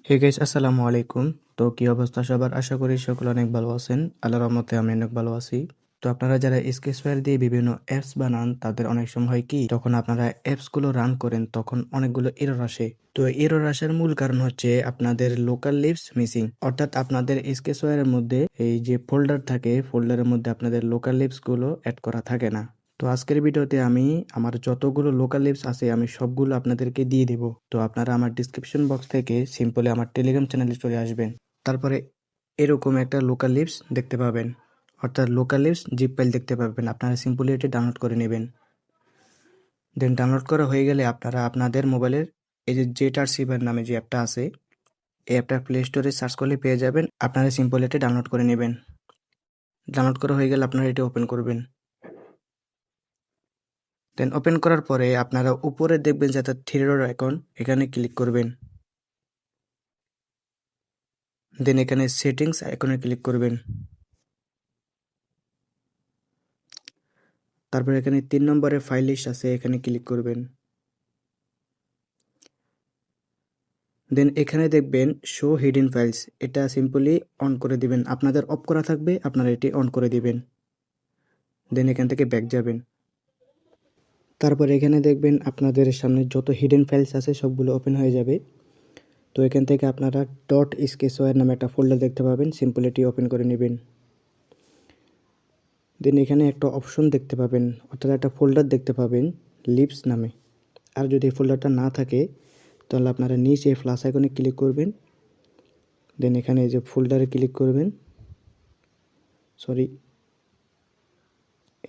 Hey guys, আসসালামু আলাইকুম। তো কি অবস্থা সবার? আশা করি সকলে অনেক ভালো আছেন। আল্লাহর রহমতে আমি অনেক ভালো আছি। তো আপনারা যারা স্কেচফায়ার দিয়ে বিভিন্ন অ্যাপস বানান, তাদের অনেক সময় হয় কি, যখন আপনারা অ্যাপসগুলো রান করেন তখন অনেকগুলো এরর আসে। তো এরর আসার মূল কারণ হচ্ছে আপনাদের লোকাল লিভস মিসিং, অর্থাৎ আপনাদের স্কেচফায়ারের মধ্যে এই যে ফোল্ডার থাকে, ফোল্ডারের মধ্যে আপনাদের লোকাল লিভসগুলো অ্যাড করা থাকে না। তো আজকের ভিডিওতে আমি আমার যতগুলো লোকাল লিভস আছে আমি সবগুলো আপনাদেরকে দিয়ে দেব। তো আপনারা আমার ডিসক্রিপশন বক্স থেকে সিম্পলি আমার টেলিগ্রাম চ্যানেলে চলে আসবেন। তারপরে এরকম একটা লোকাল লিভস দেখতে পাবেন, অর্থাৎ লোকাল লিভস জিপ ফাইল দেখতে পাবেন। আপনারা সিম্পলি এটি ডাউনলোড করে নেবেন। দেন ডাউনলোড করা হয়ে গেলে আপনারা আপনাদের মোবাইলের এই যে জেটারসিভার নামে যে অ্যাপটা আছে, এই অ্যাপটা প্লে স্টোরে সার্চ করলে পেয়ে যাবেন। আপনারা সিম্পলি এটি ডাউনলোড করে নেবেন। ডাউনলোড করা হয়ে গেলে আপনারা এটি ওপেন করবেন। দেন ওপেন করার পরে আপনারা উপরে দেখবেন যে একটা থ্রি ডট আইকন, এখানে ক্লিক করবেন। দেন এখানে সেটিংস আইকনে ক্লিক করবেন। তারপর এখানে ৩ নম্বরে ফাইল লিস্ট আছে, এখানে ক্লিক করবেন। দেন এখানে দেখবেন শো হিডেন ফাইলস, এটা সিম্পলি অন করে দিবেন। আপনাদের অফ করা থাকবে, আপনারা এটি অন করে দিবেন। দেন এখান থেকে ব্যাক যাবেন। তারপর এখানে দেখবেন আপনাদের সামনে যত হিডেন ফাইলস আছে সবগুলো ওপেন হয়ে যাবে। তো এখান থেকে আপনারা ডট স্কেচওয়্যার নামে একটা ফোল্ডার দেখতে পাবেন, সিম্পলি এটি ওপেন করে নেবেন। দেন এখানে একটা অপশন দেখতে পাবেন, অর্থাৎ একটা ফোল্ডার দেখতে পাবেন লিভস নামে। আর যদি এই ফোল্ডারটা না থাকে তাহলে আপনারা নিচে প্লাস আইকনে ক্লিক করবেন। দেন এখানে যে ফোল্ডারে ক্লিক করবেন,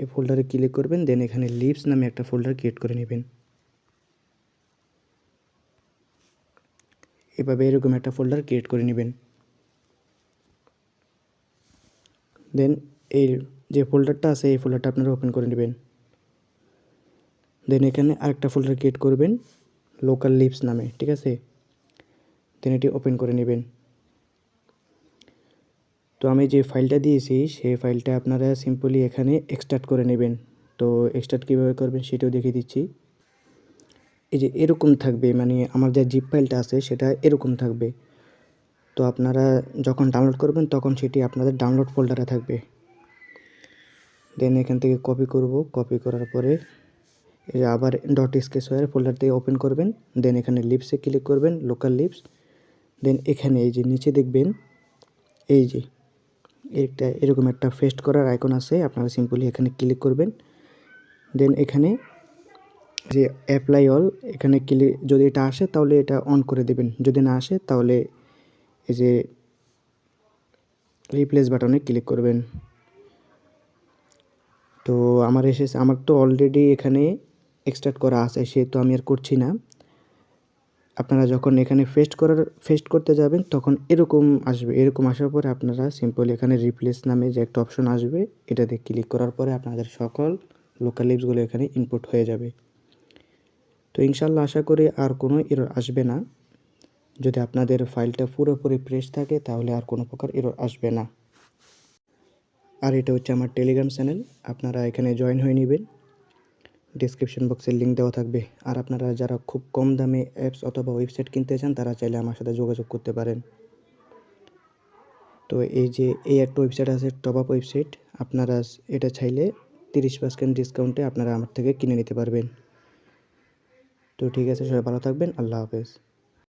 এই ফোল্ডারে ক্লিক করবেন। দেন এখানে লিভস নামে একটা ফোল্ডার ক্রিয়েট করে নেবেন। এভাবে এরকম একটা ফোল্ডার ক্রিয়েট করে নেবেন। দেন এই যে ফোল্ডারটা আছে এই ফোল্ডারটা আপনারা ওপেন করে নেবেন। দেন এখানে আরেকটা ফোল্ডার ক্রিয়েট করবেন লোকাল লিভস নামে, ঠিক আছে? দেন এটি ওপেন করে নেবেন। তো আমি যে ফাইলটা দিয়েছি সেই ফাইলটা আপনারা সিম্পলি এখানে এক্সট্রাক্ট করে নেবেন। তো এক্সট্রাক্ট কীভাবে করবেন সেটাও দেখিয়ে দিচ্ছি। এই যে এরকম থাকবে, মানে আমার যে জিপ ফাইলটা আছে সেটা এরকম থাকবে। তো আপনারা যখন ডাউনলোড করবেন তখন সেটি আপনাদের ডাউনলোড ফোল্ডারে থাকবে। দেন এখান থেকে কপি করব, কপি করার পরে এই যে আবার ডট স্কেচওয়্যার ফোল্ডার থেকে ওপেন করবেন। দেন এখানে লিভসে ক্লিক করবেন, লোকাল লিভস। দেন এখানে এই যে নিচে দেখবেন এই যে এটা এরকম একটা পেস্ট করার আইকন আছে, আপনারা সিম্পলি এখানে ক্লিক করবেন। দেন এখানে যে অ্যাপ্লাই অল, এখানে ক্লিক, যদি এটা আসে তাহলে এটা অন করে দেবেন, যদি না আসে তাহলে এই যে রিপ্লেস বাটনে ক্লিক করবেন। তো আমার এসেছে, আমার তো অলরেডি এখানে এক্সট্রাক্ট করা আছে সেহেতু আমি আর করছি না। আপনারা যখন এখানে পেস্ট করতে যাবেন তখন এরকম আসবে। এরকম আসার পরে আপনারা সিম্পলি এখানে রিপ্লেস নামে যে একটা অপশন আসবে এটাতে ক্লিক করার পরে আপনাদের সকল লোকাল লিভসগুলো এখানে ইনপুট হয়ে যাবে। তো ইনশাল্লাহ আশা করি আর কোনো এরর আসবে না। যদি আপনাদের ফাইলটা পুরোপুরি ফ্রেশ থাকে তাহলে আর কোনো প্রকার এরর আসবে না। আর এটা হচ্ছে আমার টেলিগ্রাম চ্যানেল, আপনারা এখানে জয়েন হয়ে নেবেন। ডেসক্রিপশন বক্সে লিঙ্ক দেওয়া থাকবে। আর আপনারা যারা খুব কম দামে অ্যাপস অথবা ওয়েবসাইট কিনতে চান তারা চাইলে আমার সাথে যোগাযোগ করতে পারেন। তো এই যে এই একটা ওয়েবসাইট আছে, টপ আপ ওয়েবসাইট, আপনারা এটা চাইলে 30% ডিসকাউন্টে আপনারা আমার থেকে কিনে নিতে পারবেন। তো ঠিক আছে, সবাই ভালো থাকবেন। আল্লাহ হাফেজ।